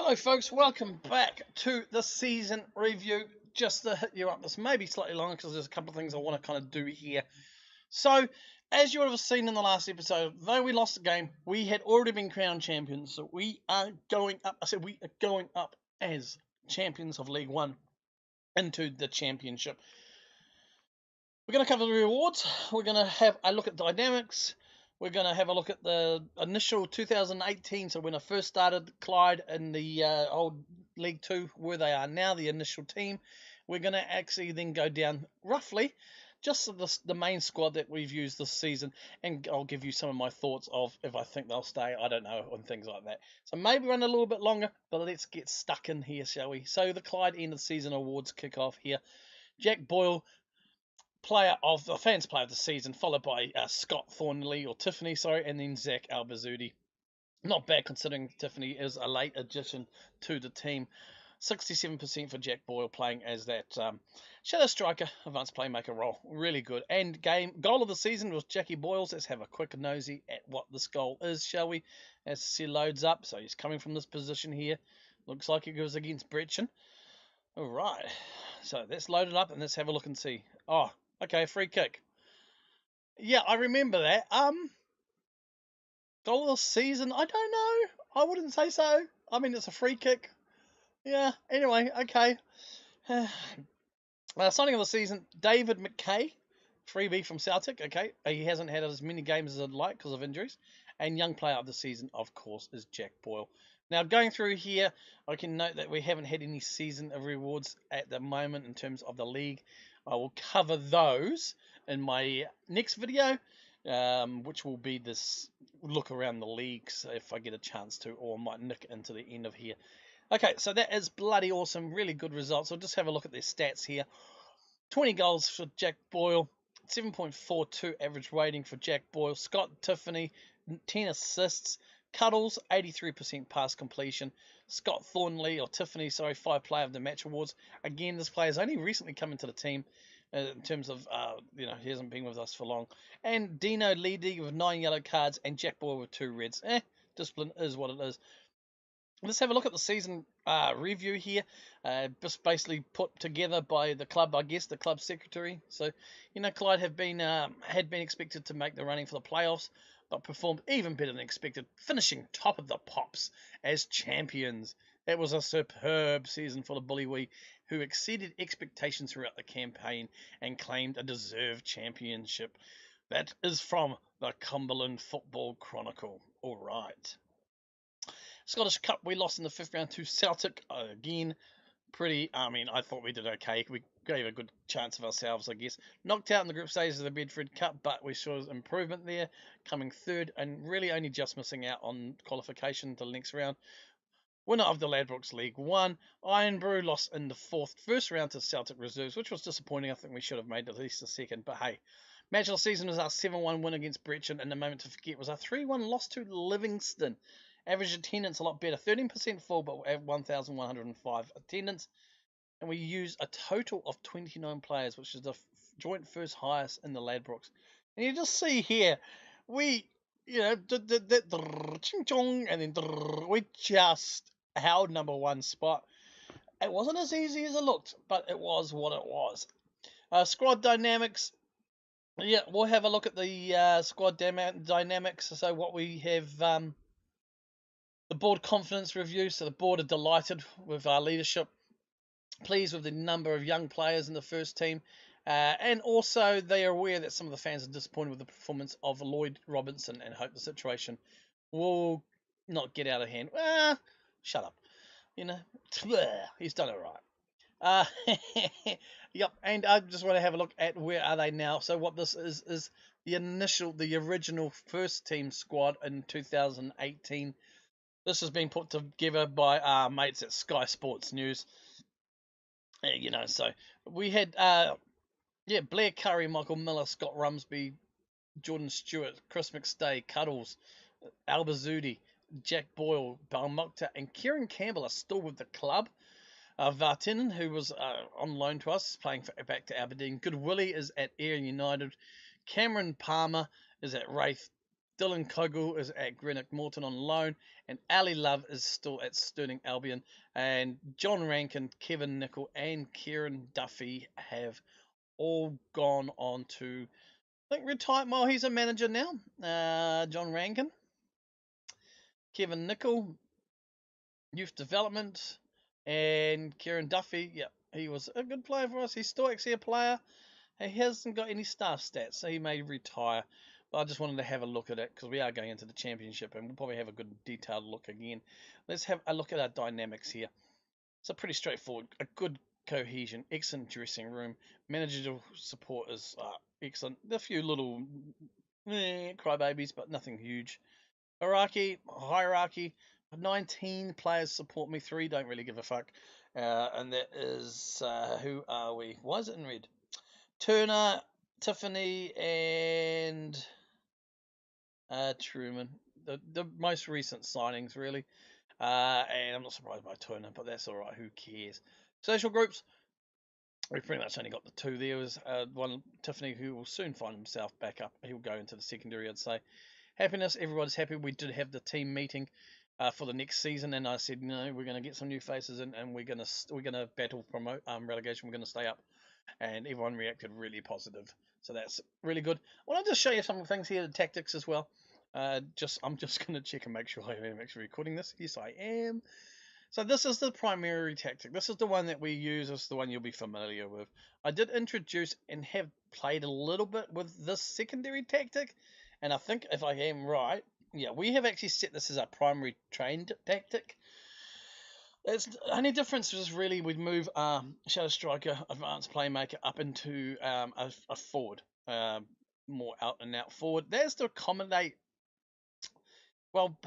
Hello folks, welcome back to the season review. Just to hit you up, this may be slightly longer because there's a couple of things I want to kind of do here. So, as you would have seen in the last episode, though we lost the game, we had already been crowned champions. So we are going up, I said we are going up as champions of League One into the championship. We're going to cover the rewards, we're going to have a look at dynamics, we're going to have a look at the initial 2018, so when I first started Clyde in the old League 2, where they are now, the initial team. We're going to actually then go down roughly just the main squad that we've used this season, and I'll give you some of my thoughts of if I think they'll stay, I don't know, and things like that. So maybe run a little bit longer, but let's get stuck in here, shall we? So the Clyde end of the season awards kick off here. Jack Boyle, fans player of the season, followed by Scott Thornley, or Tiffany, sorry, and then Zach Albazudi. Not bad considering Tiffany is a late addition to the team. 67% for Jack Boyle playing as that shadow striker, advanced playmaker role. Really good. And goal of the season was Jackie Boyle's. Let's have a quick nosy at what this goal is, shall we? As he loads up. So he's coming from this position here. Looks like it goes against Brechin. All right. So that's loaded up, and let's have a look and see. Oh, okay, free kick. Yeah, I remember that. Goal of the season, I don't know. I wouldn't say so. I mean, it's a free kick. Yeah, anyway, okay. Signing of the season, David McKay, 3B from Celtic. Okay, he hasn't had as many games as I'd like because of injuries. And young player of the season, of course, is Jack Boyle. Now, going through here, I can note that we haven't had any season of rewards at the moment in terms of the league. I will cover those in my next video, which will be this look around the leagues if I get a chance to, or I might nick into the end of here. Okay, so that is bloody awesome. Really good results. I'll just have a look at their stats here. 20 goals for Jack Boyle. 7.42 average rating for Jack Boyle. Scott Tiffany, 10 assists. Cuddles, 83% pass completion. Scott Thornley, or Tiffany, sorry, 5 Player of the Match awards. Again, this player's only recently come into the team in terms of, he hasn't been with us for long. And Dino Leedy with 9 yellow cards and Jack Boyle with 2 reds. Discipline is what it is. Let's have a look at the season review here. Just basically put together by the club, I guess, the club secretary. So, Clyde had been expected to make the running for the playoffs, but performed even better than expected, finishing top of the pops as champions. It was a superb season for the Bullywee, who exceeded expectations throughout the campaign and claimed a deserved championship. That is from the Cumberland Football Chronicle. All right. Scottish Cup, we lost in the 5th round to Celtic. Again, I thought we did okay. We gave a good chance of ourselves, I guess. Knocked out in the group stages of the Bedford Cup, but we saw improvement there, coming 3rd and really only just missing out on qualification to the next round. Winner of the Ladbrokes League 1. Iron Brew lost in the first round to Celtic Reserves, which was disappointing. I think we should have made at least a second, but hey. Match of the season was our 7-1 win against Brechin, and the moment to forget was our 3-1 loss to Livingston. Average attendance a lot better, 13% full, but 1,105 attendance. And we used a total of 29 players, which is the joint first highest in the Ladbrokes. And you just see here, we, ching chong, and then we just held number 1 spot. It wasn't as easy as it looked, but it was what it was. Squad dynamics. Yeah, we'll have a look at the squad dynamics. So what we have. The board confidence review. So the board are delighted with our leadership, pleased with the number of young players in the first team, and also they are aware that some of the fans are disappointed with the performance of Lloyd Robinson and hope the situation will not get out of hand. Shut up. He's done it right. Yep, and I just want to have a look at where are they now. So what this is the original first team squad in 2018. This has been put together by our mates at Sky Sports News. So we had, Blair Curry, Michael Miller, Scott Rumsby, Jordan Stewart, Chris McStay, Cuddles, Albazudi, Jack Boyle, Balmukta, and Kieran Campbell are still with the club. Vartinen, who was on loan to us, playing back to Aberdeen. Good Willie is at Ayr United. Cameron Palmer is at Wraith. Dylan Kogel is at Greenock Morton on loan, and Ali Love is still at Stirling Albion. And John Rankin, Kevin Nicol, and Kieran Duffy have all gone on to, I think, retire. Well, he's a manager now. John Rankin, Kevin Nicol, youth development, and Kieran Duffy. Yeah, he was a good player for us. He's still actually a player. He hasn't got any staff stats, so he may retire. But I just wanted to have a look at it because we are going into the championship and we'll probably have a good detailed look again. Let's have a look at our dynamics here. So pretty straightforward. A good cohesion, excellent dressing room, managerial support is excellent. A few little crybabies, but nothing huge. Hierarchy. 19 players support me. 3 don't really give a fuck. And that is who are we? Why is it in red? Turner, Tiffany, and Truman. The most recent signings, really. And I'm not surprised by Turner, but that's alright. Who cares? Social groups. We've pretty much only got the 2 there. Was one, Tiffany, who will soon find himself back up. He'll go into the secondary, I'd say. Happiness. Everybody's happy. We did have the team meeting for the next season, and I said, no, we're going to get some new faces in, and we're gonna battle promote relegation. We're going to stay up. And everyone reacted really positive, so that's really good. I want to just show you some things here, the tactics as well. I'm just going to check and make sure I am actually recording this. Yes, I am. So this is the primary tactic. This is the one that we use. This is the one you'll be familiar with. I did introduce and have played a little bit with this secondary tactic, and I think if I am right, yeah, we have actually set this as our primary trained tactic. The only difference is really we'd move Shadow Striker, Advanced Playmaker up into a forward, more out and out forward. That's to accommodate. Well,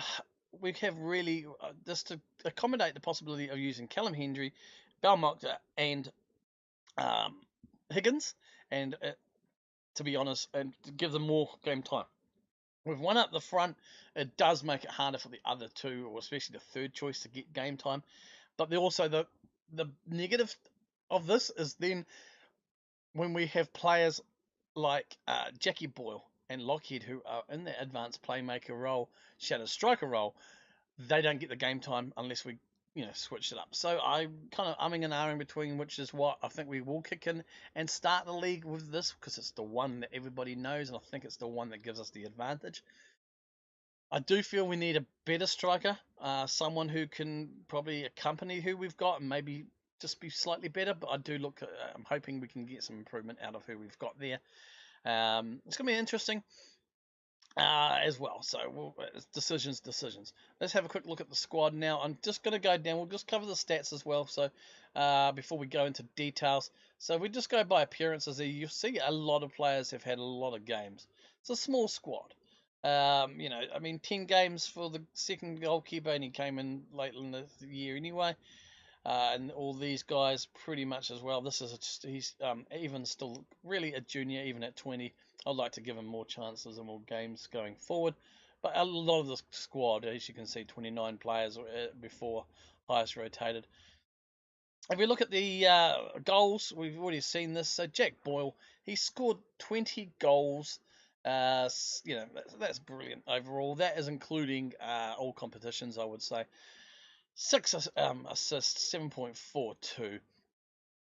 we have really just to accommodate the possibility of using Callum Hendry, Belmokta, and Higgins, and to be honest, and to give them more game time. With one up the front, it does make it harder for the other two, or especially the third choice, to get game time. But also the negative of this is then when we have players like Jackie Boyle and Lockheed, who are in the advanced playmaker role, shadow striker role, they don't get the game time unless we switch it up. So I'm kind of umming and ahhing between which is what I think we will kick in and start the league with this, because it's the one that everybody knows, and I think it's the one that gives us the advantage. I do feel we need a better striker, someone who can probably accompany who we've got and maybe just be slightly better. But I do look, I'm hoping we can get some improvement out of who we've got there. It's going to be interesting as well. So decisions. Let's have a quick look at the squad now. I'm just going to go down. We'll just cover the stats as well. So before we go into details, so we just go by appearances there. You see a lot of players have had a lot of games. It's a small squad. 10 games for the second goalkeeper, and he came in late in the year anyway. And all these guys pretty much as well. He's even still really a junior, even at 20. I'd like to give him more chances and more games going forward. But a lot of the squad, as you can see, 29 players before highest rotated. If we look at the goals, we've already seen this. So Jack Boyle, he scored 20 goals. That's brilliant overall. That is including all competitions, I would say. 6 assists, 7.42.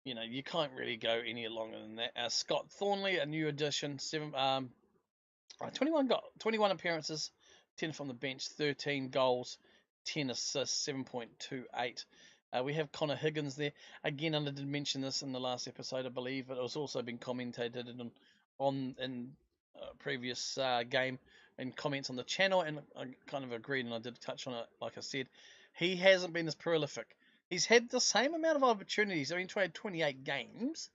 You can't really go any longer than that. Scott Thornley, a new addition, 21 appearances, 10 from the bench, 13 goals, 10 assists, 7.28. We have Connor Higgins there. Again, I did mention this in the last episode, I believe, but it was also been commentated in previous game and comments on the channel, and I kind of agreed, and I did touch on it. Like I said, he hasn't been as prolific. He's had the same amount of opportunities. I mean, he had 28 games.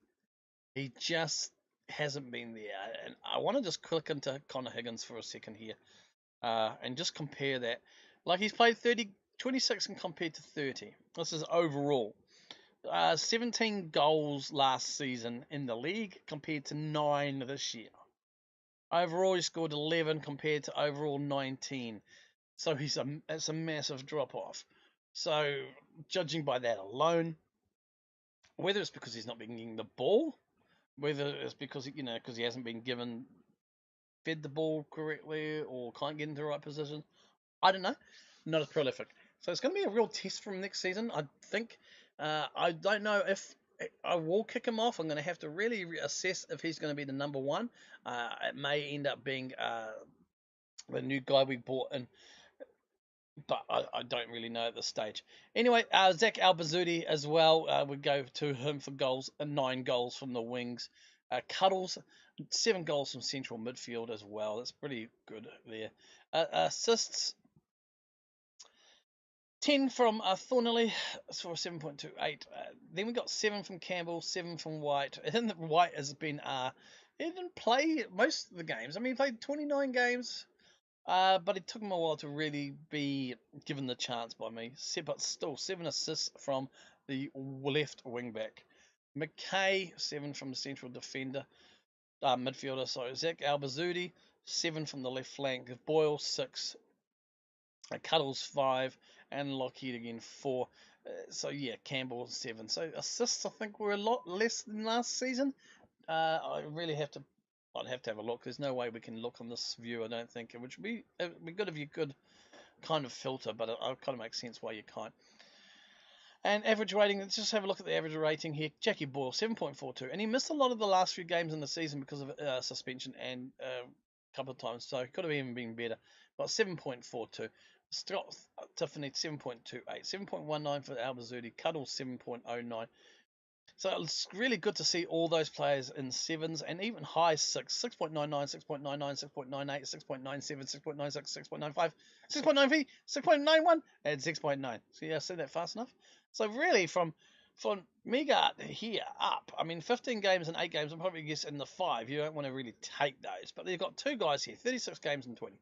He just hasn't been there. And I want to just click into Connor Higgins for a second here and just compare that. Like, he's played 26 and compared to 30. This is overall. 17 goals last season in the league compared to 9 this year. Overall, he scored 11 compared to overall 19. So it's a massive drop off. So judging by that alone, whether it's because he's not been getting the ball, whether it's because he hasn't been given fed the ball correctly or can't get into the right position. I don't know. Not as prolific. So it's going to be a real test from next season, I think. I don't know if I will kick him off. I'm going to have to really assess if he's going to be the number one. It may end up being the new guy we bought in, but I don't really know at this stage. Anyway, Zach Albazzuti as well. We go to him for goals, 9 goals from the wings. Cuddles, 7 goals from central midfield as well. That's pretty good there. Assists, 10 from Thornley for 7.28. Then we got 7 from Campbell, 7 from White. And White has been, he didn't play most of the games. I mean, he played 29 games, but it took him a while to really be given the chance by me. But still, 7 assists from the left wing back. McKay, 7 from the central defender, midfielder. So Zach Albazzuti, 7 from the left flank. Boyle, 6. Cuddles 5, and Lockheed again 4. So yeah, Campbell 7. So assists I think were a lot less than last season. I really have to. I'd have to have a look. There's no way we can look on this view. I don't think, which would be good if you could kind of filter, but it kind of makes sense why you can't. And average rating, let's just have a look at the average rating here. Jackie Boyle, 7.42. And he missed a lot of the last few games in the season because of suspension and a couple of times, so it could have even been better. But 7.42. Scott Tiffany, 7.28. 7.19 for Albazzuti. Cuddle, 7.09. So it's really good to see all those players in 7s and even high 6. 6.99, 6.99, 6.98, 6.97, 6.96, 6.95, 6.93, 6.91, and 6.9. So yeah, I said that fast enough. So really from Mega here up, I mean 15 games and 8 games, I'm probably guess in the 5. You don't want to really take those. But they've got 2 guys here, 36 games and 20.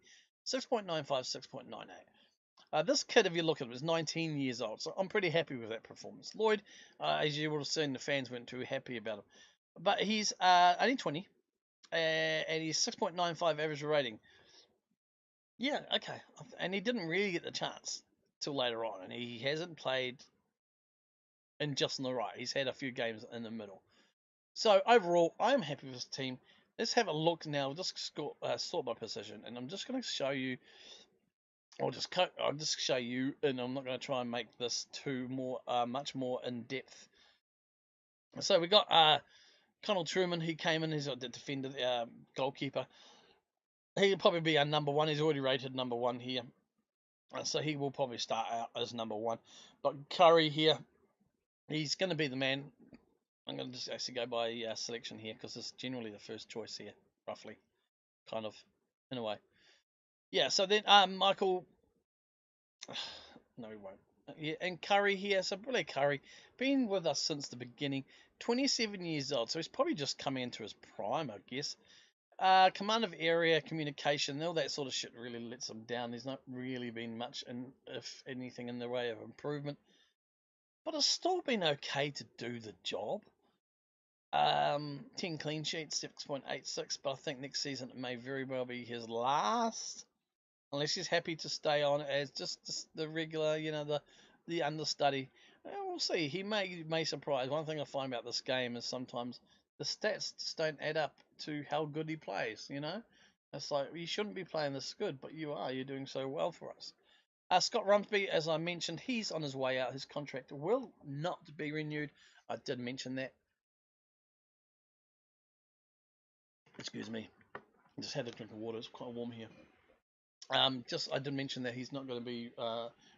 6.95, 6.98. This kid, if you look at him, is 19 years old, so I'm pretty happy with that performance. Lloyd, as you would have seen, the fans weren't too happy about him. But he's only 20, and he's 6.95 average rating. Yeah, okay. And he didn't really get the chance till later on, and he hasn't played in just on the right. He's had a few games in the middle. So overall, I'm happy with this team. Let's have a look now. Just sort by position, and I'm just going to show you. I'll just show you, and I'm not going to try and make this much more in depth. So we got Connell Truman. He came in. He's the defender, goalkeeper. He'll probably be our number 1. He's already rated number 1 here, so he will probably start out as number 1. But Curry here, he's going to be the man. I'm going to just actually go by selection here because it's generally the first choice here, roughly, kind of, in a way. Yeah, so then Michael, no he won't. Yeah, and Curry here, so Billy Curry, been with us since the beginning, 27 years old, so he's probably just coming into his prime, I guess. Command of area, communication, all that sort of shit really lets him down. There's not really been much, if anything, in the way of improvement. But it's still been okay to do the job. 10 clean sheets, 6.86, but I think next season it may very well be his last, unless he's happy to stay on as just the regular, the understudy. We'll see. He may surprise. One thing I find about this game is sometimes the stats just don't add up to how good he plays. It's like you shouldn't be playing this good, but you are. You're doing so well for us. Scott Rumsby, as I mentioned, he's on his way out. His contract will not be renewed. I did mention that. Excuse me. I just had a drink of water. It's quite warm here. I did mention that he's not going to be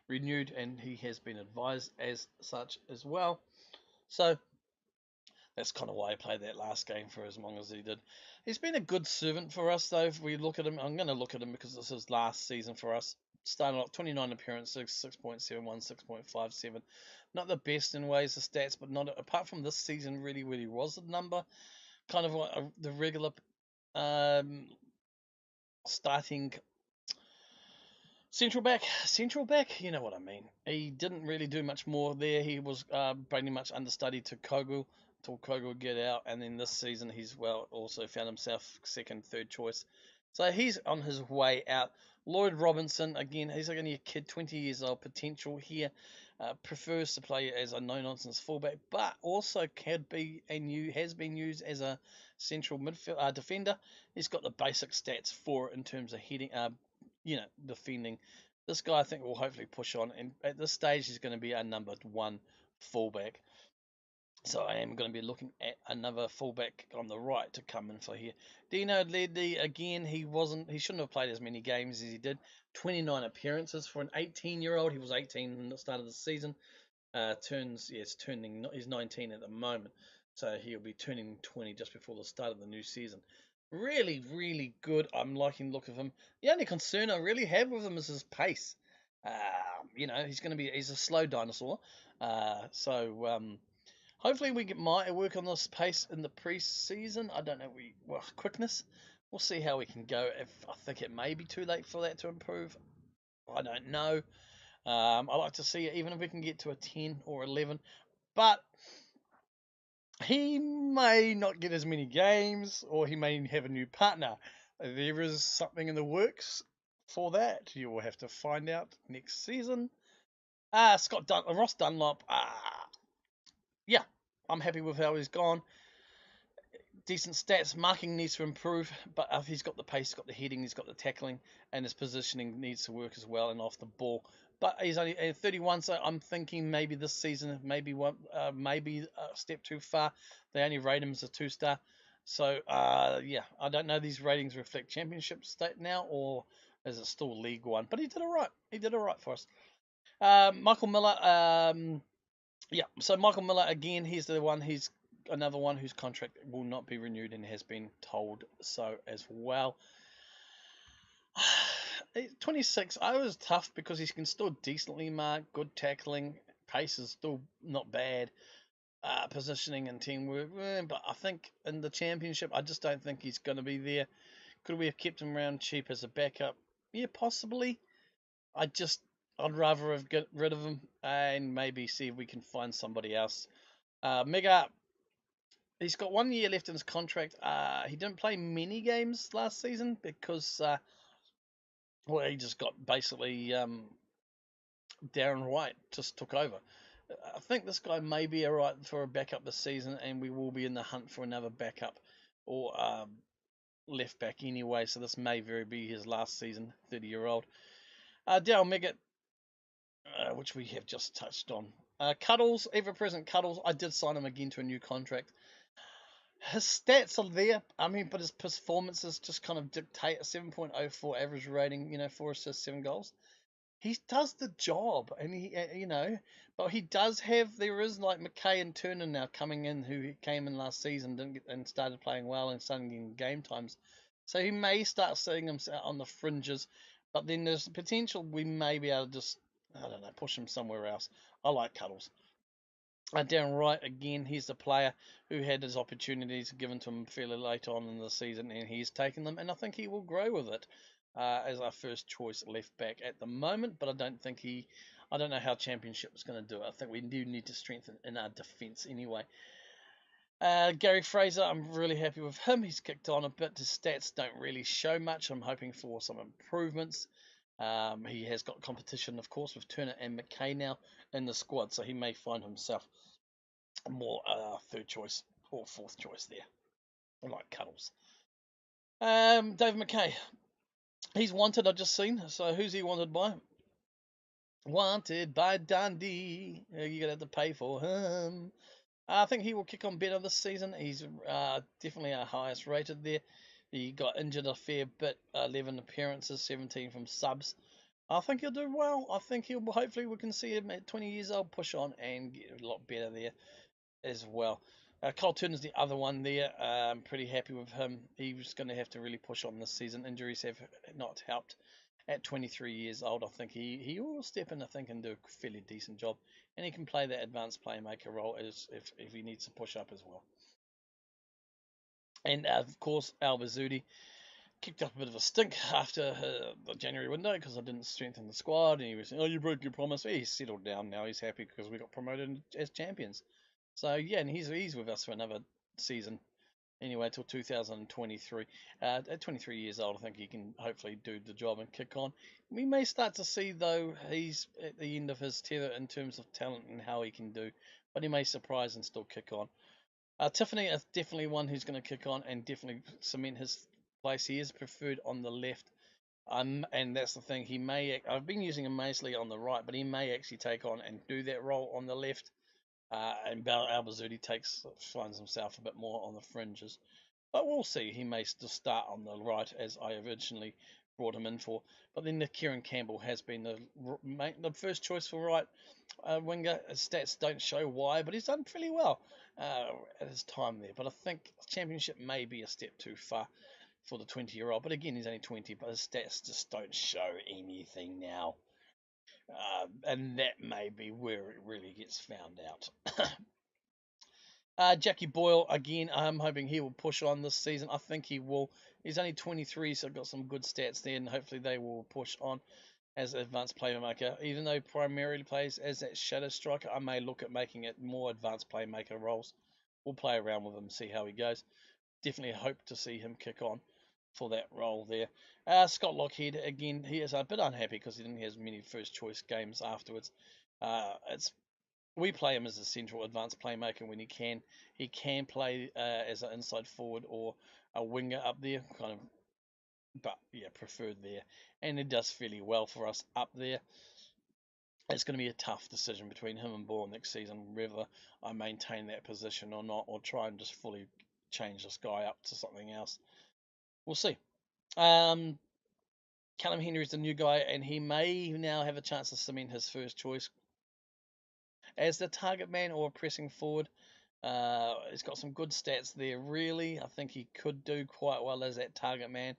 renewed, and he has been advised as such as well. So that's kind of why I played that last game for as long as he did. He's been a good servant for us, though. If we look at him, I'm going to look at him because this is last season for us. Started off 29 appearances, 6.71, 6.57. Not the best in ways of stats, but not apart from this season, really was the number. Kind of like the regular starting central back, you know what I mean. He didn't really do much more there. He was pretty much understudy to Kogel until Kogel would get out, and then this season he's also found himself second, third choice. So he's on his way out. Lloyd Robinson, again, he's only a kid, 20 years old, potential here. Prefers to play as a no-nonsense fullback, but also can be and has been used as a central midfield defender. He's got the basic stats for it in terms of heading, defending. This guy, I think, will hopefully push on, and at this stage, he's going to be our number one fullback. So I am going to be looking at another fullback on the right to come in for here. Dino Ledley, again, he shouldn't have played as many games as he did. 29 appearances for an 18-year-old. He was 18 at the start of the season. He's 19 at the moment. So he'll be turning 20 just before the start of the new season. Really, really good. I'm liking the look of him. The only concern I really have with him is his pace. He's a slow dinosaur. Hopefully we might work on this pace in the pre-season. I don't know. Quickness. We'll see how we can go. If I think it may be too late for that to improve, I don't know. I like to see it, even if we can get to a 10 or 11. But he may not get as many games, or he may have a new partner. There is something in the works for that. You will have to find out next season. Ross Dunlop. Yeah, I'm happy with how he's gone. Decent stats. Marking needs to improve, but he's got the pace, he's got the heading, he's got the tackling, and his positioning needs to work as well and off the ball. But he's only 31, so I'm thinking maybe this season, maybe a step too far. They only rate him as a 2-star. So, I don't know, these ratings reflect championship state now, or is it still League One? But he did all right. He did all right for us. Michael Miller, so Michael Miller, again, he's another one whose contract will not be renewed and has been told so as well. 26, I was tough because he can still decently mark, good tackling, pace is still not bad, positioning and teamwork, but I think in the championship, I just don't think he's going to be there. Could we have kept him around cheap as a backup? Yeah, possibly. I'd rather have got rid of him and maybe see if we can find somebody else. Mega, he's got 1 year left in his contract. He didn't play many games last season because, he just got basically Darren White just took over. I think this guy may be alright for a backup this season, and we will be in the hunt for another backup or left back anyway. So this may very be his last season. 30-year-old. Dale Meggett, which we have just touched on. Cuddles, ever-present Cuddles. I did sign him again to a new contract. His stats are there, but his performances just kind of dictate a 7.04 average rating, 4 assists, 7 goals. He does the job, and but he does have, there is like McKay and Turner now coming in, who came in last season and started playing well and starting getting game times. So he may start seeing himself on the fringes, but then there's the potential we may be able to just, I don't know, push him somewhere else. I like Cuddles. Darren Wright, again, he's the player who had his opportunities given to him fairly late on in the season, and he's taken them, and I think he will grow with it as our first choice left back at the moment, but I don't know how Championship is going to do it. I think we do need to strengthen in our defence anyway. Gary Fraser, I'm really happy with him. He's kicked on a bit. His stats don't really show much. I'm hoping for some improvements. He has got competition, of course, with Turner and McKay now in the squad, so he may find himself more third choice or fourth choice there. I like Cuddles. Dave McKay, he's wanted, I've just seen. So who's he wanted by? Wanted by Dundee. You're going to have to pay for him. I think he will kick on better this season. He's definitely our highest rated there. He got injured a fair bit, 11 appearances, 17 from subs. I think he'll do well. I think hopefully we can see him at 20 years old push on and get a lot better there as well. Cole Turner's the other one there. I'm pretty happy with him. He was going to have to really push on this season. Injuries have not helped. At 23 years old, I think he will step in, I think, and do a fairly decent job. And he can play that advanced playmaker role if he needs to push up as well. And, of course, Al Bazzuti kicked up a bit of a stink after the January window because I didn't strengthen the squad. And he was saying, you broke your promise. He's settled down now. He's happy because we got promoted as champions. So, yeah, and he's with us for another season. anyway till 2023. At 23 years old, I think he can hopefully do the job and kick on. We may start to see, though, he's at the end of his tether in terms of talent and how he can do, but he may surprise and still kick on. Tiffany is definitely one who's going to kick on and definitely cement his place. He is preferred on the left. And that's the thing. He may. I've been using him mostly on the right, but he may actually take on and do that role on the left. And Albazuti finds himself a bit more on the fringes. But we'll see. He may still start on the right as I originally brought him in for. But then the Kieran Campbell has been the first choice for right winger. His stats don't show why, but he's done pretty well at his time there. But I think Championship may be a step too far for the 20-year-old. But again, he's only 20, but his stats just don't show anything now. And that may be where it really gets found out. Jackie Boyle, again, I'm hoping he will push on this season. I think he will. He's only 23, so got some good stats there, and hopefully they will push on as an advanced playmaker. Even though primarily plays as that shadow striker, I may look at making it more advanced playmaker roles. We'll play around with him, see how he goes. Definitely hope to see him kick on for that role there. Scott Lockheed, again, he is a bit unhappy because he didn't have as many first choice games afterwards. We play him as a central advanced playmaker when he can. He can play as an inside forward or a winger up there, kind of, but yeah, preferred there. And it does fairly well for us up there. It's going to be a tough decision between him and Ball next season, whether I maintain that position or not, or try and just fully change this guy up to something else. We'll see. Callum Henry's the new guy, and he may now have a chance to cement his first choice as the target man or pressing forward. He's got some good stats there, really. I think he could do quite well as that target man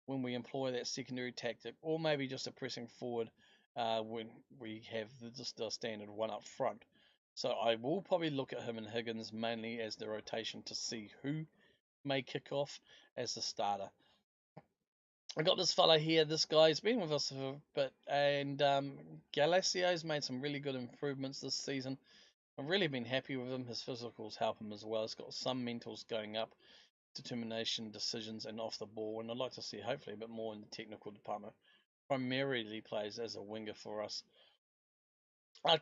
when we employ that secondary tactic, or maybe just a pressing forward when we have just a standard one up front. So I will probably look at him and Higgins mainly as the rotation to see who may kick off as the starter. I got this fella here. This guy's been with us for a bit, and Galacio's made some really good improvements this season. I've really been happy with him. His physicals help him as well. He's got some mentals going up, determination, decisions, and off the ball. And I'd like to see hopefully a bit more in the technical department. Primarily plays as a winger for us.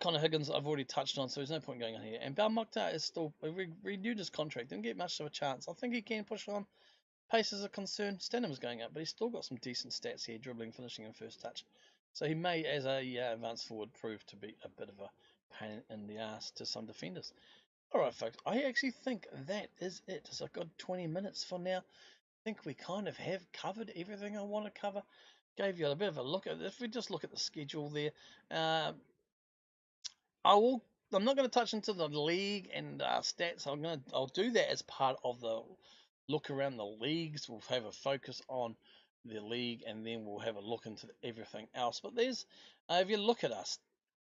Connor Higgins, I've already touched on, so there's no point going on here. And Bal Mokhtar is still renewed his contract. Didn't get much of a chance. I think he can push on. Pace is a concern. Stenham's going up, but he's still got some decent stats here, dribbling, finishing, and first touch. So he may, as a advanced forward, prove to be a bit of a pain in the ass to some defenders. Alright, folks, I actually think that is it. It's a good 20 minutes for now. I think we kind of have covered everything I want to cover. Gave you a bit of a look at it. If we just look at the schedule there, I'm not going to touch into the league and stats. I'll do that as part of the look around the leagues. We'll have a focus on the league, and then we'll have a look into everything else. But there's, if you look at us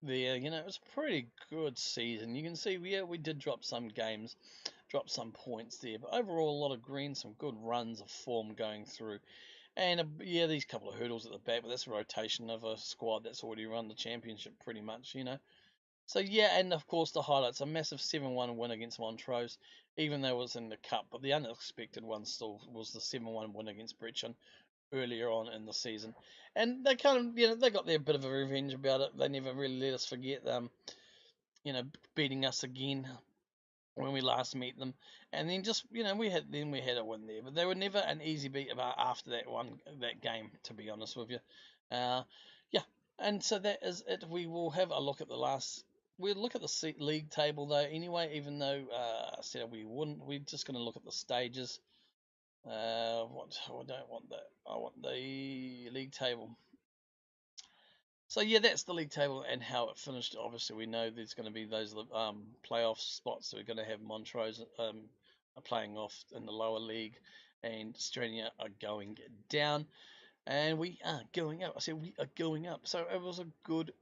there, it was a pretty good season. You can see, we did drop some games, drop some points there, but overall a lot of green, some good runs of form going through. And these couple of hurdles at the back, but that's a rotation of a squad that's already run the championship pretty much, So and of course the highlights, a massive 7-1 win against Montrose, even though it was in the cup, but the unexpected one still was the 7-1 win against Brechin earlier on in the season. And they kind of, they got their bit of a revenge about it. They never really let us forget beating us again when we last meet them. And then just, we had a win there, but they were never an easy beat after that game, to be honest with you. And so that is it. We will have a look at we'll look at the league table though anyway, even though I said we wouldn't. We're just going to look at the stages. I don't want that. I want the league table. So that's the league table and how it finished. Obviously, we know there's going to be those playoff spots. So we're going to have Montrose playing off in the lower league, and Strania are going down. And we are going up. I said we are going up. So it was a good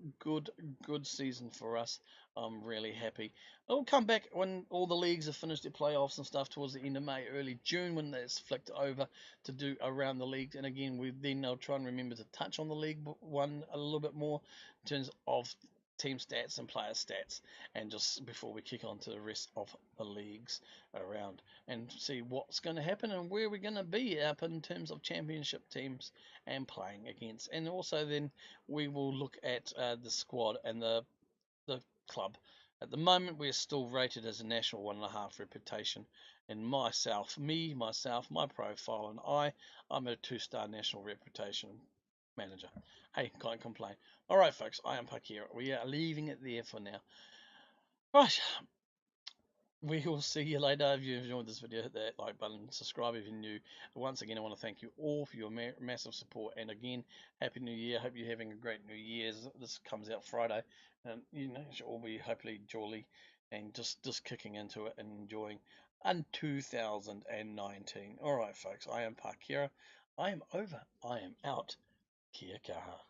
season for us. I'm really happy. I'll come back when all the leagues have finished their playoffs and stuff towards the end of May, early June, when that's flicked over to do around the leagues. And again, I'll try and remember to touch on the league one a little bit more in terms of team stats and player stats, and just before we kick on to the rest of the leagues around and see what's going to happen and where we're going to be up in terms of championship teams and playing against. And also then we will look at the squad and the club. At the moment, we're still rated as a national 1.5 reputation. And myself, my profile, and I'm a 2-star national reputation manager. Hey, can't complain. All right, folks, I am Parkera. We are leaving it there for now. Right, we will see you later. If you enjoyed this video, hit that like button, subscribe if you're new. Once again, I want to thank you all for your massive support. And again, Happy New Year. Hope you're having a great New Year's. This comes out Friday. And, you know, it should all be hopefully jolly and just kicking into it and enjoying in 2019. All right, folks, I am Parkera. I am over. I am out. Kia kaha.